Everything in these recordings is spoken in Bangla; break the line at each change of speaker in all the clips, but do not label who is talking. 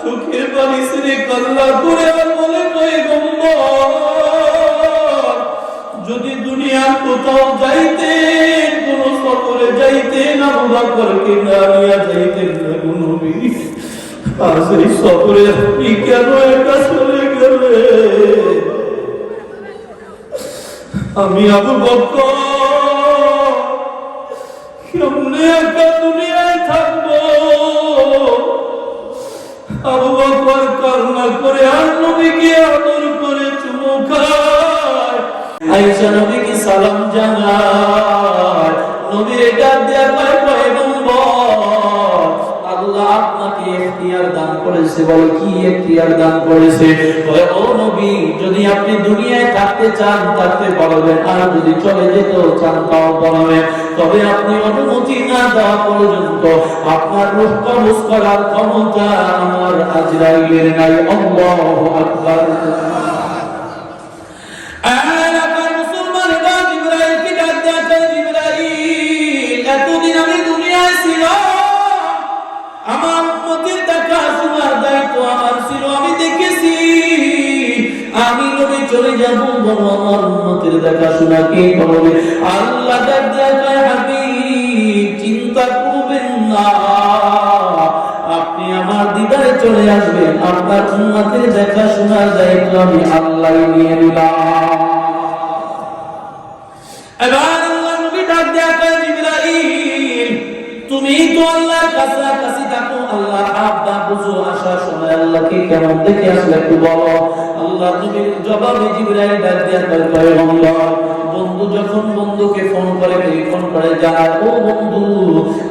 চোখের পানি ছেড়ে কান্না করে আর বলে পয়গম্বর, যদি দুনিয়ার কোথাও যাইতেন, কোন সফরে যাইতেন, আবু বকরকে না নিয়ে যাইতেন না গো নবী। আর সেই সফরে আপনি কেন একা চলে গেলেন? আমি আবু বকর কেমনে একা দুনিয়ায় থাকবো? আবু বকর কান্না করে আর নবীকে আদর করে চুমু খায়, আয়েশা নবীকে সালাম জানায়, নবীর ডাক দেয়া কয় পয়গম্বর, আল্লাহ আপনাকে ইখতিয়ার দান করেছে। বলে কি ইখতিয়ার দান করেছে? কয় ও নবী, যদি আপনি দুনিয়ায় থাকতে চান থাকতে পারবেন, আর যদি চলে যেতে চান তাও পারবেন, তবে আপনি অনুমতি না দেওয়া পর্যন্ত আপনার রূহ কবজ করার ক্ষমতা আমার আজরাইলের নাই। আল্লাহু আকবার। এতদিন আমি দুনিয়ায় ছিলাম, আমার উম্মতের দেখাশোনার দায়িত্ব আমার ছিল, আমি দেখেছি আমি নবী চলে যাব, বলো আমার উম্মতের দেখাশোনা কে করবে? আল্লাহ দেখায় হাবিব, চিন্তা করবেন না, আপনি আমার দিদারে চলে আসবেন, আপনার উম্মতের দেখাশোনার দায়িত্ব আমি আল্লাহ নিয়ে নিলাম। এবার আল্লাহ নবী ডাক দেয়া কয় জিবরাইল, তুমি তো আল্লাহর কাছাকাছি থাকো, আল্লাহর আব্দা বুঝো, আসার সময় আল্লাহকে কেমন দেখে আসলে একটু বলো। আল্লাহ নবীর জবাবে জিবরাইল ডাক দেয়া কয় পয়গম্বর, বন্ধু যখন বন্ধুকে ফোন করে টেলিফোন করে জানায়, ও বন্ধু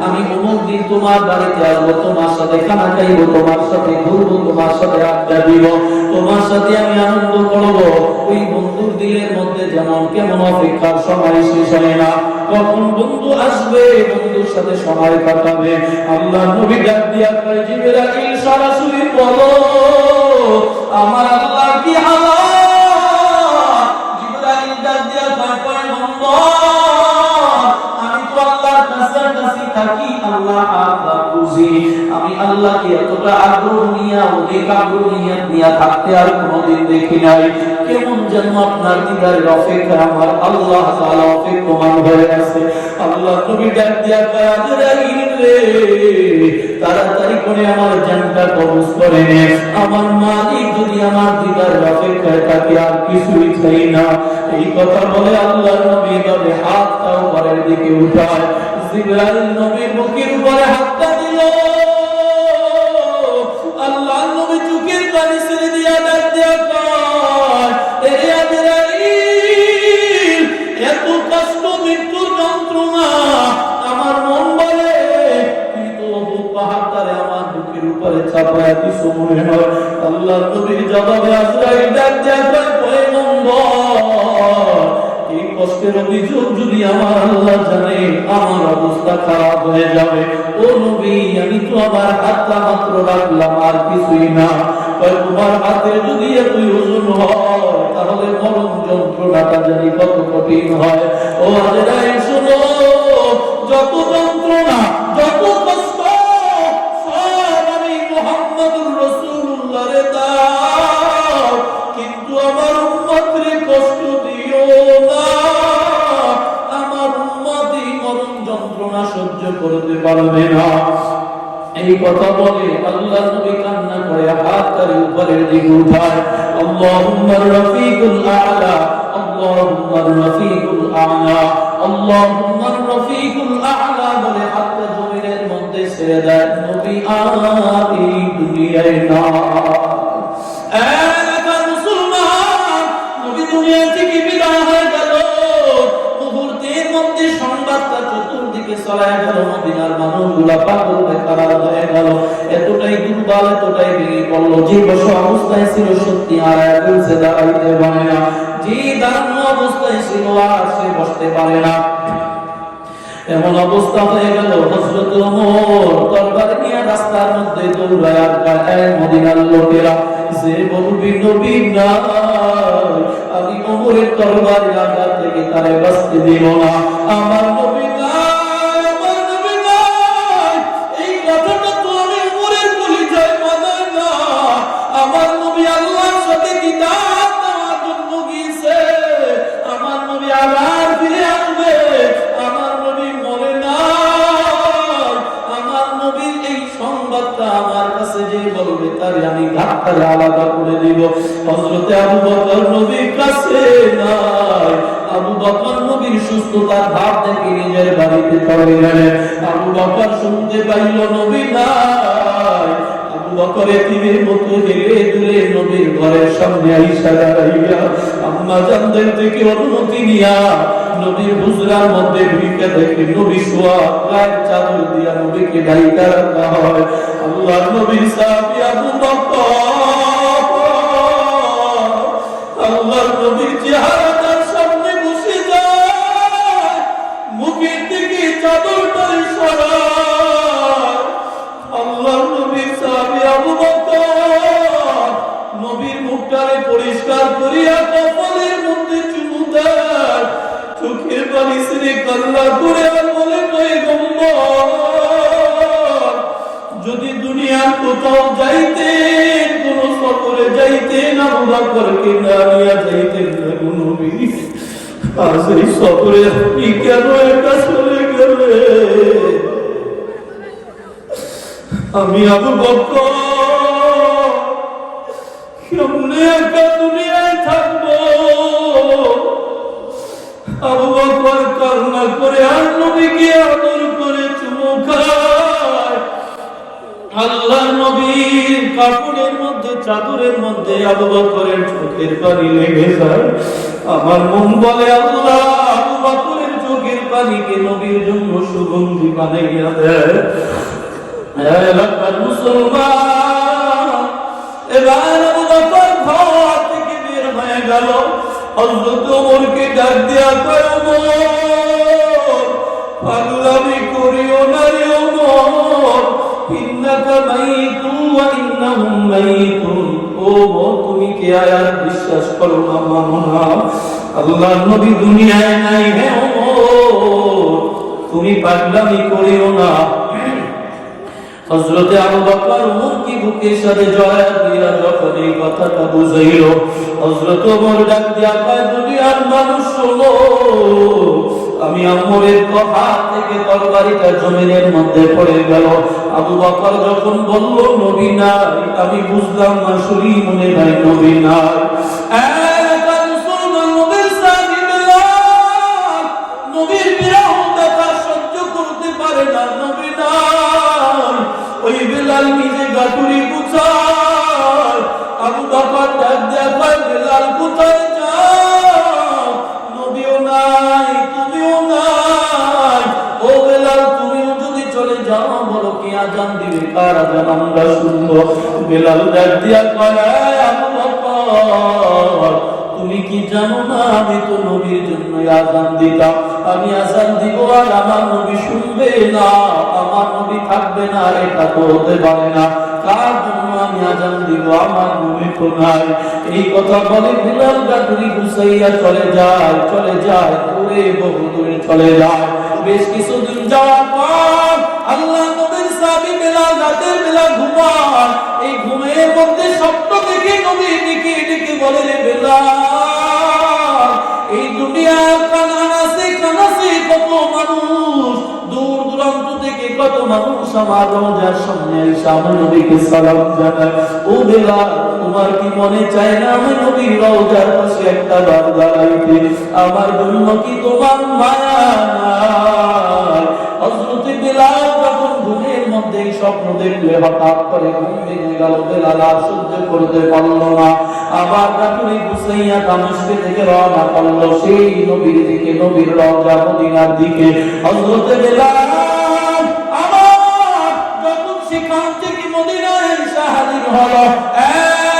আমি অমুক দিন তোমার বাড়িতে আসবো, তোমার সাথে খানা খাইবো, তোমার সাথে ঘুরবো, তোমার সাথে আড্ডা দিব, তোমার সাথে আমি আনন্দ করবো, ওই বন্ধুর দিলের মধ্যে যেমন কেমন অপেক্ষার সময় শেষ হয় না, কখন বন্ধু আসবে, বন্ধুর সাথে সময় কাটাবে। আল্লাহ নবী ডাক দিয়া কয় জিবরাইল সরাসরি বলো আমার আল্লাহ কি হালাল? জিবরাইল ডাক দিয়া কয় পয়গম্বর, আমি তো আল্লাহর কাছাকাছি থাকি, আল্লাহ আল্লাহ বুঝি, আমি আল্লাহকে এতটা আগ্রহ নিয়ে, অনেক আগ্রহ নিয়ে থাকতে আর কোনোদিন দেখি নাই। কেমন যেন আপনার দিদারের অপেক্ষা আমার আল্লাহ তাআলা অপেক্ষমান হয়ে আছে। আল্লাহ নবী ডাক দিয়া কয় আজরাইল রে, তাড়াতাড়ি করে আমার জানটা কবজ করে নে, আমার মালিক যদি আমার দিদারের অপেক্ষায় থাকে আর কিছুই চাই না। এই কথা বলে আল্লাহ নবী তবে হাতটাও উপরের দিকে উঠায়, জিবরাইল নবীর বুকের উপরে হাতটা দিল, আল্লাহ নবী চোখের পানি ছেড়ে দিয়া ডাক দিয়া কয় এ আজরাইল, এত কষ্ট, মৃত্যুর যন্ত্রণা, আমার মন বলে তুই তো পাহাড়টারে আমার বুকের উপরে চাপায়া দিছ মনে হয়। আল্লাহ নবীর জবাবে আজরাইল ডাক দিয়া কয় পয়গম্বর, এই কষ্টের অভিযোগ যদি আমার আল্লাহ জানে আমার অবস্থা খারাপ হয়ে যাবে। ও নবী, আমি তো আমার হাতটা মাত্র রাখলাম আর কিছুই না, তোমার হাতে যদি এতই ওজন হয় তাহলে মরণ যন্ত্রণাটা জানি কত কঠিন হয়। ও আজরাইল শোনো, যত যন্ত্রণা, যত কষ্ট সব আমি মুহাম্মদুর রাসূলুল্লাহরে দাও, কিন্তু আমার উম্মতরে কষ্ট দিও না, আমার উম্মতই মরণ যন্ত্রণা সহ্য করতে পারবে না। এই কথা বলে আল্লাহ নবী কান্না করে হাত তার উপরের দিকে উঠায়, আল্লাহুম্মা রাফিকুল আ'লা, আল্লাহুম্মা রাফিকুল আ'লা, আল্লাহুম্মা রাফিকুল আ'লা বলে হাতটা জমিনের মধ্যে ছেড়ে দেয়। নবী আর এই দুনিয়ায় না। এলাকার মুসলমান, নবী দুনিয়া থেকে বিদায় হয়ে গেল, মুহূর্তের মধ্যে সংবাদটা চতুর্দিকে ছড়ায় গেল, মদিনার মানুষগুলা পাগল বেকার হয়ে গেল, এতটাই দুর্বল, এতটাই ভেঙে পড়ল, যে বসে অবস্থায় ছিল সত্যি আর বলছে দাঁড়াইতে পারে না, যে দাঁড়ানো অবস্থায় ছিল আর সে বসতে পারে না। এমন অবস্থা হয়ে গেল, হযরত ওমর তরবারি নিয়ে রাস্তার মধ্যে দৌড়ায় আর কয় মদিনার লোকেরা, যে বলবি নবী না, আমি ওমরের তরবারির আঘাত থেকে তারে বাঁচতে দিব না, আমার নবী না, আমার নবী না, এই কথাটা তো আমি ওমরের কলিজায় মানায় না। ঘাটটারে আমি ঘাটটারে আলাদা করে দিব। হযরতে আবু বকর নবীর কাছে নাই, আবু বকর নবীর সুস্থতার ভাব দেখে নিজের বাড়িতে চলে গেলেন। আবু বকর শুনতে পাইল নবী নাই। আবু বকর এতিমের মতো হেলে দুলে নবীর ঘরের সামনে আইসা দাঁড়াইয়া আম্মা জানদের থেকে অনুমতি নিয়া নবীর হুজরার মধ্যে ঢুকে দেখে নবী শোয়া, গায়ের চাদর দিয়া নবীকে ঢাইকা রাখা হয়। আল্লাহর নবীর সাহাবী আবু বকর আল্লাহর নবীর চেহারাটার সামনে বসে যায়, মুখের দিকে চাদরটারে সরায়। আল্লাহর নবীর সাহাবী আবু বকর নবীর মুখটারে পরিষ্কার করিয়া কপালের মধ্যে চুমু দেয়, চোখের পানি ছেড়ে কান্না করে আর বলে, পয়গম্বর যদি দুনিয়ার কোথাও যাইতেন, কোন সফরে যাইতেন, আবু বকরকে না নিয়ে যাইতেন না গো নবী। আজ এই সফরে আপনি কেন একা চলে গেলেন? আমি আবু বকর কেমনে একা দুনিয়ায় থাকবো? আবু বকর কান্না করে আর নবীকে আদর করে চুমু খায়। আল্লাহর নবীর কাপড়ের মধ্যে, চাদরের মধ্যে আবু বকরের চোখের পানি লেগে যায়। আমার মন বলে, আল্লাহ আবু বকরের চোখের পানিকে নবীর জন্য সুগন্ধি বানাইয়া দেয়। এলাকার মুসলমান, এবার আবু বকর ঘর থেকে বের হয়ে গেল। হযরত ওমরকে ডাক দিয়া কয়, ওমর পাগলামি করিও না রে ওমর, ইন্নাকা মাইতুন ওয়া ইন্নাহুম মাইতুন। ওমর তুমি কি আয়াত বিশ্বাস করো না, মানো না? আল্লাহর নবী দুনিয়ায় নাই। হে ওমর তুমি পাগলামি করিও না। হযরতে আবু বকর ওমরকে বুকের সাথে জড়ায় দিয়া যখন এই কথাটা বুঝাইল, হযরত ওমর ডাক দিয়া কয়, দুনিয়ার মানুষ শোনো, আমি ওমরের কথা থেকে তরবারিটা জমিনের মধ্যে পড়ে গেল। আবু বকর যখন বলল নবী নাই, আমি বুঝলাম আসলেই মনে নাই নবী নাই। নবীর বিরহ দেখা সহ্য করতে পারে না, নবী নাই। ওই বেলাল নিজে গাটুরি গুছায়। আবু বকর ডাক দেয়া কয়, বেলাল কোথায় যাও? নবীও নাই, তুমিও নাই। ও বেলাল তুমিও যদি চলে যাও, বলো কি আজান দিবে, কার আজান আমরা শুনবো? বেলাল ডাক দেয়া কয়, আবু বকর তুমি কি জানো না, আমি তো নবীর জন্য আজান দিতাম। আমি আজান দিব আর আমার নবী শুনবে না, আমার নবী থাকবে না, এটা তো হতে পারে না। কার জন্য আমি আজান দিব, আমার নবী তো নাই। এই কথা বলে বিলাল গাটুরি গুছাইয়া চলে যায়, দূরে বহু দূরে চলে যায়। বেশ কিছুদিন যাওয়ার পর আল্লাহ নবীর সাহাবী বিলাল রাতের বেলা ঘুমায়। এই ঘুমের মধ্যে স্বপ্ন দেখে নবী ডেকে ডেকে বলে, রে বিলাল এই দুনিয়ার কানাসে কত মানুষ, দূর দূরান্ত থেকে কত মানুষ আমার রওজার সামনে এসে আমার নবীকে সালাম জানায়। ও বিলাল তোমার কি মনে চায় না আমি নবীর রওজার পাশে একটা বার দাঁড়াইতে? আমার জন্য কি তোমার মায়া নাই? হযরত বিলাল যখন ঘুমের মধ্যে স্বপ্ন দেখলে হঠাৎ করে ঘুম ভেঙে গেল। বিলাল আর সহ্য করতে পারল না, আবার গাটুরি গুছাইয়া দামেস্ক থেকে রওনা করলো সেই নবীর দিকে, নবীর রওজা মদিনার দিকে। হযরত বিলাল আমার যখন সেখান থেকে মদিনায় এসে হাজির হলো,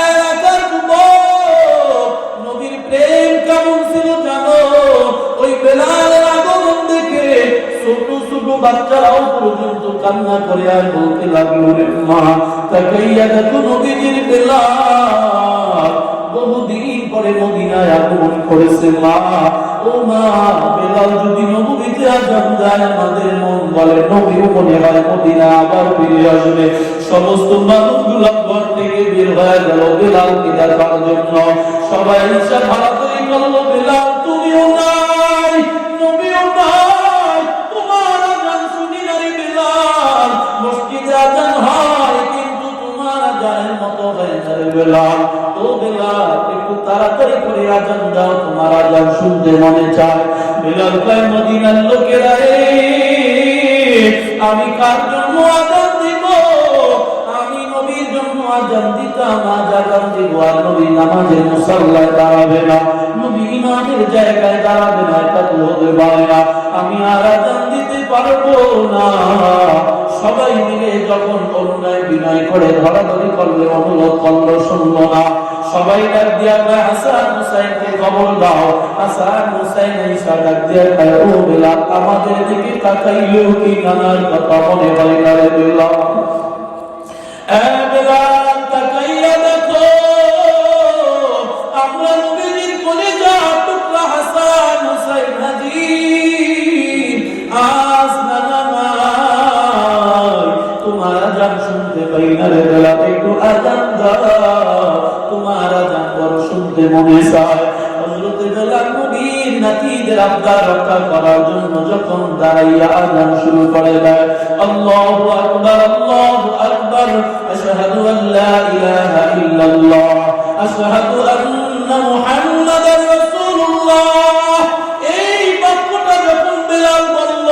এলাকার যুবক নবীর প্রেম কেমন ছিল জানো? ওই বেলালের আগমন দেখে ছোট ছোট বাচ্চারাও পর্যন্ত কান্না করে আর বলতে লাগলো, রে মা তাকাইয়া দেখো নবীজির বেলাল বহুদিন পরে মদিনায় আগমন করেছে। মা ও মা, বেলাল যদি নবীতে আজান দেয় আমাদের মন বলে নবীও মনে হয় মদিনা আবার ফিরে আসবে। সমস্ত মানুষগুলো ঘর থেকে বের হয়ে গেল বেলালকে দেখার জন্য। সবাই ইচ্ছা ভাড়া তৈরি করলো, বেলাল তুমিও নাই, নবীও নাই, তোমার আজান শুনি না রে বেলাল। মসজিদে আজান হয় কিন্তু তোমার আজান আজানের মতো হয়ে যাবে বেলাল। ও বেলাল, একটু তাড়াতাড়ি করে আজান দাও, তোমার আজান শুনতে মনে চায়। বেলাল কয়, মদিনার লোকেরা রে, আমি কার জন্য আজান দিব? আমি নবীর জন্য আজান দিতাম, আজ আজান দিব আর নবী নামাজের মুসাল্লায় দাঁড়াবে না, নবী ইমামের জায়গায় দাঁড়াবে না, এটা তো হতে পারে না। আমি আর আজান দিতে পারবো না। সবাই মিলে যখন অন্যায় বিনয় করে ধরাধরি করলে, অনুরোধ করলো, শুনলো না। সবাই ডাক দিয়া কয়, হাসান হুসাইনকে খবর দাও। হাসান হুসাইন ঈসা ডাক দিয়া কয়, ও বেলাল, আমাদের দিকে তাকাইলো কি নানার কথা মনে হয় না রে বেলাল? বেলাল, তাকাইয়া দেখো, আমরা নবীর কলিজার টুকরা হাসান হুসাইন হাজির। আজ নানা নাই, তোমার আজান শুনতে পাই না রে বেলাল, একটু আজান দাও, তোমার আজান বড় শুনতে মনে চায়। হযরত বেলাল নবীর নাতিদের আবদার রক্ষা করার জন্য যখন দাঁড়াইয়া আজান শুরু করে দেয়, আল্লাহু আকবার, আল্লাহু আকবার, আশহাদু আল লা ইলাহা ইল্লাল্লাহ, আশহাদু আন্না মুহাম্মাদার রাসূলুল্লাহ, এই বাক্যটা যখন বেলাল বলল,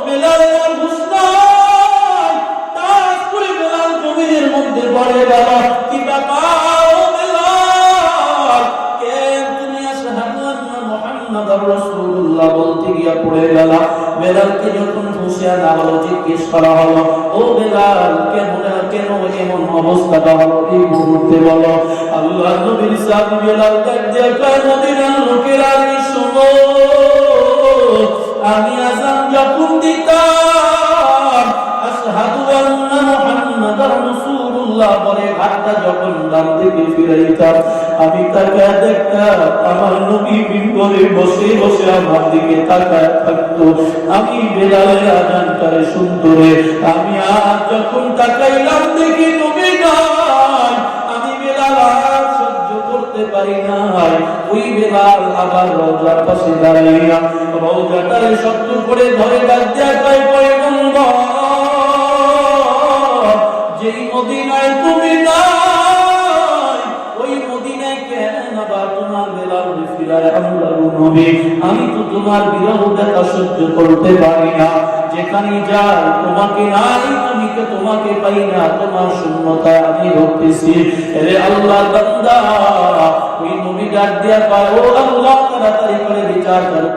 বেলালের আর হুঁশ নাই, তাড়াতাড়ি করে বেলাল জমিনের মধ্যে পড়ে গেল। কি ব্যাপার ও বেলাল, কেন তুমি আশহাদু আন্না মুহাম্মাদার রাসূলুল্লাহ বলতে গিয়া পড়ে গেল? বেলালকে যখন হুঁশিয়া না হলো, জিজ্ঞেস করা হলো, ও বেলাল, কেন এমন অবস্থাটা হলো এই মুহূর্তে বলো। আল্লাহ নবীর সাহাবী বেলাল ডাক দিয়ে কয়, মদিনার লোকেরা শোনো, আমি আযান যখন দিতাম, আশহাদু আন্না মুহাম্মাদার রাসূলুল্লাহ বলে ঘাটটা যখন ডান দিকে ফিরাইতাম, আমি তাকায় দেখতাম আমার নবী মিম্বরে বসে বসে আমার দিকে তাকায় থাকতো। আমি বেলালের আজানটারে শুনতো রে। আমি আজ যখন তাকাইলাম দেখি নবী নাই, আমি বেলাল আর সহ্য করতে পারি নাই। ওই বেলাল আবার রওজার পাশে দাঁড়াইয়া রওজাটারে শক্ত করে ধরে ডাক দেয়া কয়, পয়গম্বর, যেই মদিনায় তুমি নাই, ওই মদিনায় কেন আবার তোমার বেলাল ফিরায় আনলো নবী? আমি তো তোমার বিরহ দেখা সহ্য করতে পারি না। যেখানে যাই তোমাকে নাই, তোমাকে পাই না, তোমার শূন্যতায় আমি রক্ষেছি। রে আল্লাহ বান্দা, ওই নবী ডাক দিয়া কয়, ও আল্লাহ, তাড়াতাড়ি করে বিচার করো।